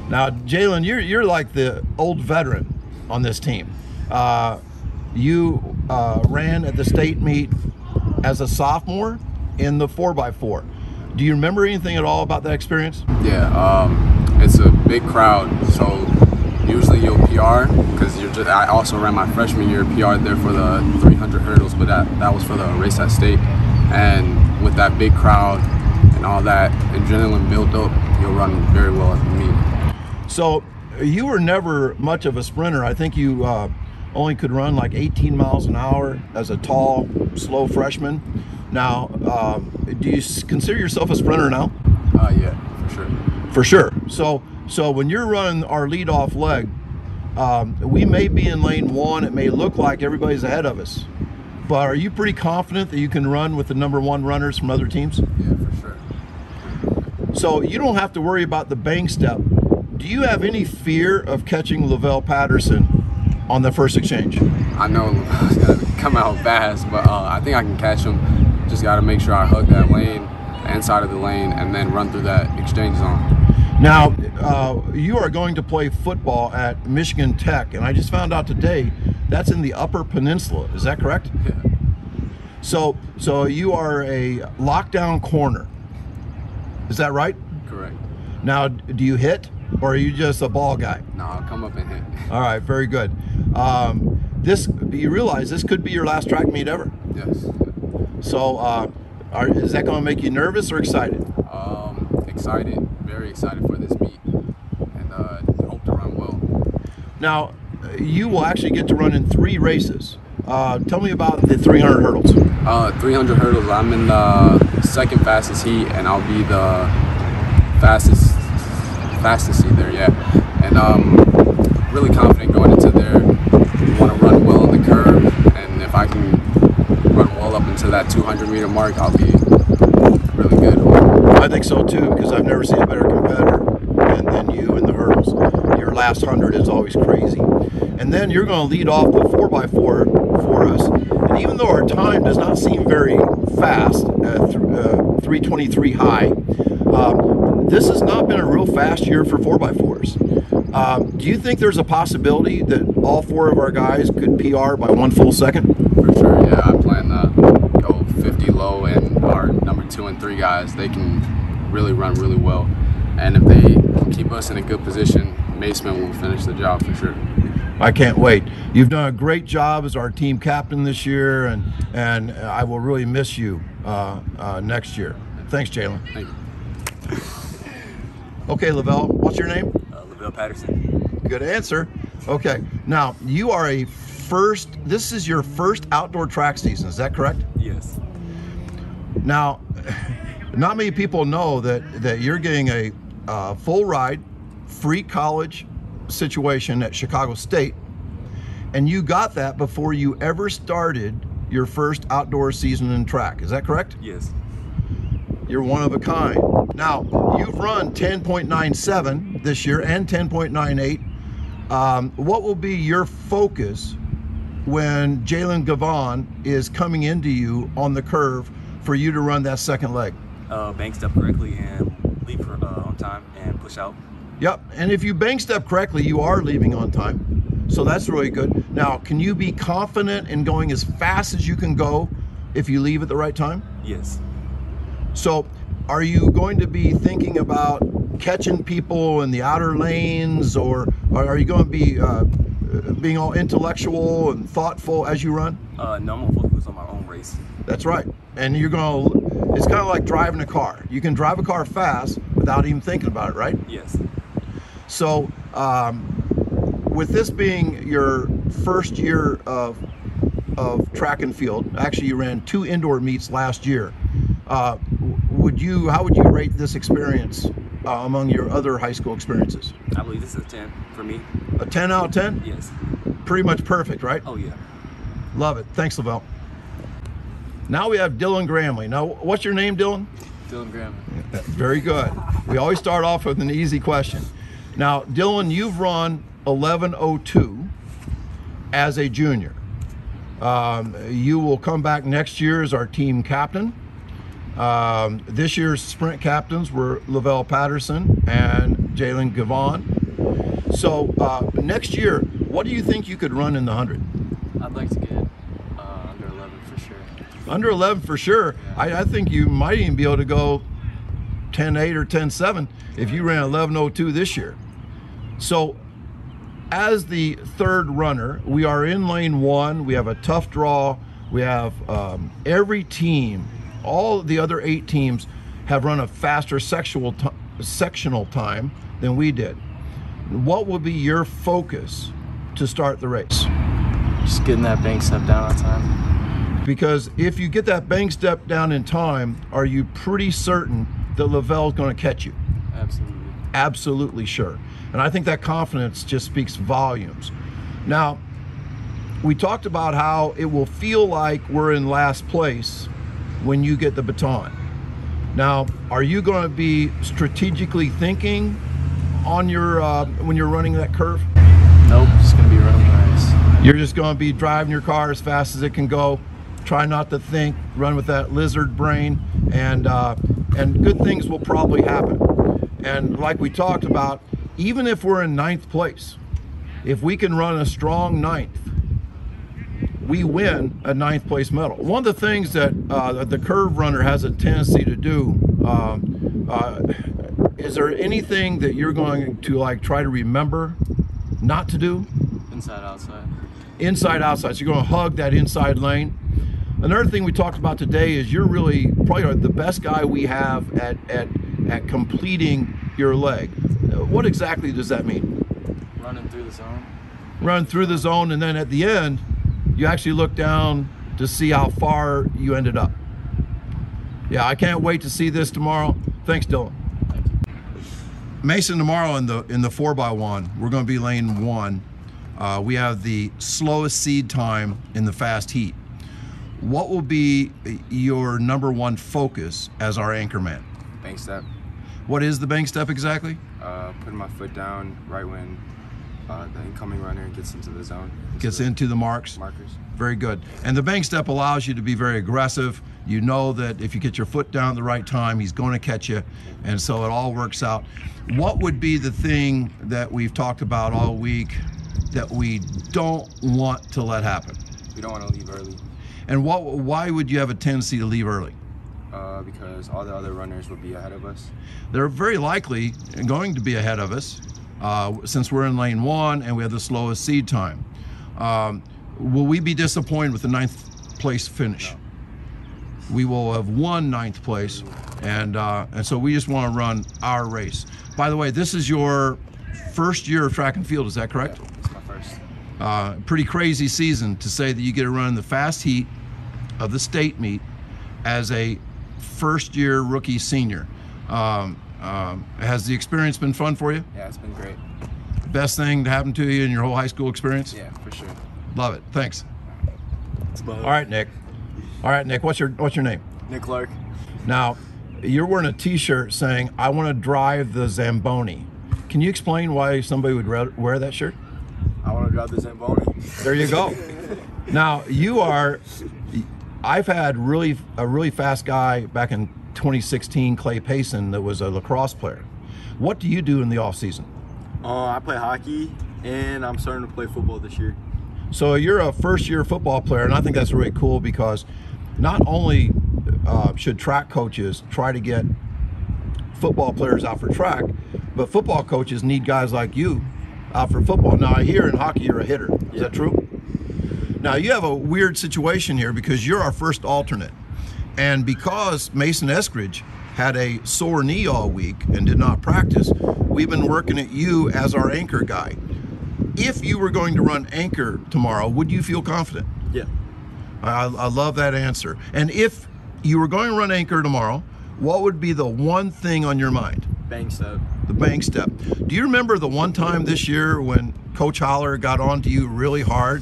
Now, Jalen, you're like the old veteran on this team. You ran at the state meet as a sophomore in the 4x4. Do you remember anything at all about that experience? Yeah, it's a big crowd, so usually you'll PR because I also ran my freshman year, PR'd there for the 300 hurdles, but that was for the race at state. And with that big crowd and all that adrenaline built up, you'll run very well at the meet. So you were never much of a sprinter. I think you only could run like 18 miles an hour as a tall, slow freshman. Now, do you consider yourself a sprinter now? Yeah, for sure. For sure. So when you're running our leadoff leg, we may be in lane 1. It may look like everybody's ahead of us, but are you pretty confident that you can run with the #1 runners from other teams? Yeah, for sure. So you don't have to worry about the bank step. Do you have any fear of catching Lavell Patterson on the first exchange? I know Lavell's got to come out fast, but I think I can catch him. Just got to make sure I hug that lane, the inside of the lane, and then run through that exchange zone. Now, you are going to play football at Michigan Tech, and I just found out today that's in the Upper Peninsula. Is that correct? Yeah. So you are a lockdown corner. Is that right? Correct. Now, do you hit, or are you just a ball guy? No, I'll come up and hit. All right, very good. You realize this could be your last track meet ever. Yes. So is that going to make you nervous or excited? Excited, very excited for this meet, and hope to run well. Now, you will actually get to run in 3 races. Tell me about the 300 hurdles. 300 hurdles, I'm in the second fastest heat, and I'll be the fastest heat there, yeah. And really confident going into there. Want to run well on the curve, and if I can run well up into that 200-meter mark, I'll be really good. I think so too, because I've never seen a better competitor than you in the hurdles. Your last 100 is always crazy. And then you're going to lead off the 4x4 for us. And even though our time does not seem very fast, 3:23 high, this has not been a real fast year for 4x4s. Do you think there's a possibility that all 4 of our guys could PR by 1 full second? For sure, yeah. I plan to go 50 low, and our number 2 and 3 guys, they can really run really well. And if they keep us in a good position, Maceman will finish the job for sure. I can't wait. You've done a great job as our team captain this year, and I will really miss you next year. Thanks, Jalen. Thank you. Okay, Lavell, what's your name? Lavell Patterson. Good answer. Okay, now you are this is your first outdoor track season, is that correct? Yes. Now, not many people know that you're getting a full ride, free college situation at Chicago State, and you got that before you ever started your first outdoor season in track. Is that correct? Yes. You're one of a kind. Now, you've run 10.97 this year and 10.98. What will be your focus when Jalen Gavon is coming into you on the curve for you to run that second leg? Bank step correctly and leave on time and push out. Yep, and if you bank step correctly, you are leaving on time. So that's really good. Now, can you be confident in going as fast as you can go if you leave at the right time? Yes. So are you going to be thinking about catching people in the outer lanes, or are you going to be being all intellectual and thoughtful as you run? No, I'm going to focus on my own race. That's right. And you're going to, it's kind of like driving a car. You can drive a car fast without even thinking about it, right? Yes. So with this being your first year of track and field, actually you ran 2 indoor meets last year. How would you rate this experience among your other high school experiences? I believe this is a 10 for me. A 10 out of 10? Yes. Pretty much perfect, right? Oh yeah. Love it. Thanks, Lavell. Now we have Dylan Grahamley. Now, what's your name, Dylan? Dylan Grahamley. Very good. We always start off with an easy question. Now, Dylan, you've run 11:02 as a junior. You will come back next year as our team captain. This year's sprint captains were Lavell Patterson and Jalen Gavon. So next year, what do you think you could run in the 100? I'd like to get under 11 for sure. Under 11 for sure. Yeah. I think you might even be able to go 10.8 or 10.7 if you ran 11.02 this year. So as the third runner, we are in lane 1. We have a tough draw. We have every team, all the other 8 teams have run a faster sectional time than we did. What will be your focus to start the race? Just getting that bank step down on time. Because if you get that bank step down in time, are you pretty certain that Lavell is going to catch you? Absolutely. Absolutely sure. And I think that confidence just speaks volumes. Now, we talked about how it will feel like we're in last place when you get the baton. Now, are you going to be strategically thinking on your when you're running that curve? Nope, just gonna be running the race. You're just going to be driving your car as fast as it can go. Try not to think. Run with that lizard brain, and good things will probably happen. And like we talked about, even if we're in 9th place, if we can run a strong 9th, we win a 9th place medal. One of the things that the curve runner has a tendency to do, is there anything that you're going to like try to remember not to do? Inside, outside. Inside, outside. So you're going to hug that inside lane. Another thing we talked about today is you're really probably the best guy we have at completing your leg. What exactly does that mean? Running through the zone. Run through the zone, and then at the end, you actually look down to see how far you ended up. Yeah, I can't wait to see this tomorrow. Thanks, Dylan. Thank you. Mason, tomorrow in the 4x1, we're going to be lane 1. We have the slowest seed time in the fast heat. What will be your number 1 focus as our anchor man? Bank step. What is the bank step exactly? Putting my foot down right when the incoming runner gets into the zone. Gets into the markers. Very good. And the bank step allows you to be very aggressive. You know that if you get your foot down at the right time, he's going to catch you. And so it all works out. What would be the thing that we've talked about all week that we don't want to let happen? We don't want to leave early. And why would you have a tendency to leave early? Because all the other runners will be ahead of us. They're very likely going to be ahead of us since we're in lane 1 and we have the slowest seed time. Will we be disappointed with the 9th place finish? No. We will have won 9th place, and so we just want to run our race. By the way, this is your first year of track and field, is that correct? Yeah, it's my first. Pretty crazy season to say that you get to run the fast heat of the state meet as a first-year rookie senior. Has the experience been fun for you? Yeah, it's been great. Best thing to happen to you in your whole high school experience? Yeah, for sure. Love it. Thanks. All right, Nick. All right, Nick. What's your name? Nick Clark. Now, you're wearing a T-shirt saying, "I want to drive the Zamboni." Can you explain why somebody would wear that shirt? I want to drive the Zamboni. There you go. Now, I've had a really fast guy back in 2016, Clay Payson, that was a lacrosse player. What do you do in the off season? I play hockey, and I'm starting to play football this year. So you're a first-year football player, and I think that's really cool because not only should track coaches try to get football players out for track, but football coaches need guys like you out for football. Now, I hear in hockey you're a hitter. Is that true? Now, you have a weird situation here because you're our first alternate. And because Mason Eskridge had a sore knee all week and did not practice, we've been working at you as our anchor guy. If you were going to run anchor tomorrow, would you feel confident? Yeah. I love that answer. And if you were going to run anchor tomorrow, what would be the one thing on your mind? Bank step. The bank step. Do you remember the one time this year when Coach Holler got on to you really hard?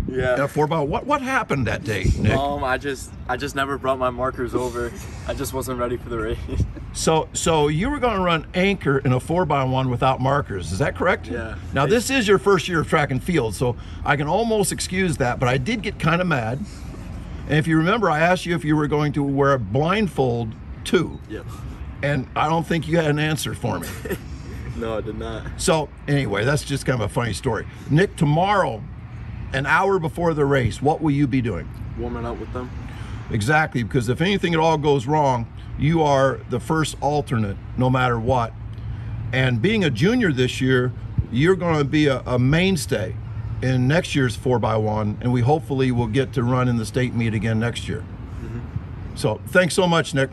Yeah. What happened that day, Nick? I just never brought my markers over. I just wasn't ready for the race. So you were going to run anchor in a 4x1 without markers, is that correct? Yeah. Now this is your first year of track and field, so I can almost excuse that, but I did get kind of mad. And if you remember, I asked you if you were going to wear a blindfold too. Yes. And I don't think you had an answer for me. No, I did not. So anyway, that's just kind of a funny story. Nick, tomorrow, an hour before the race, what will you be doing? Warming up with them. Exactly, because if anything at all goes wrong, you are the first alternate no matter what. And being a junior this year, you're going to be a mainstay in next year's 4x1, and we hopefully will get to run in the state meet again next year. So thanks so much, Nick.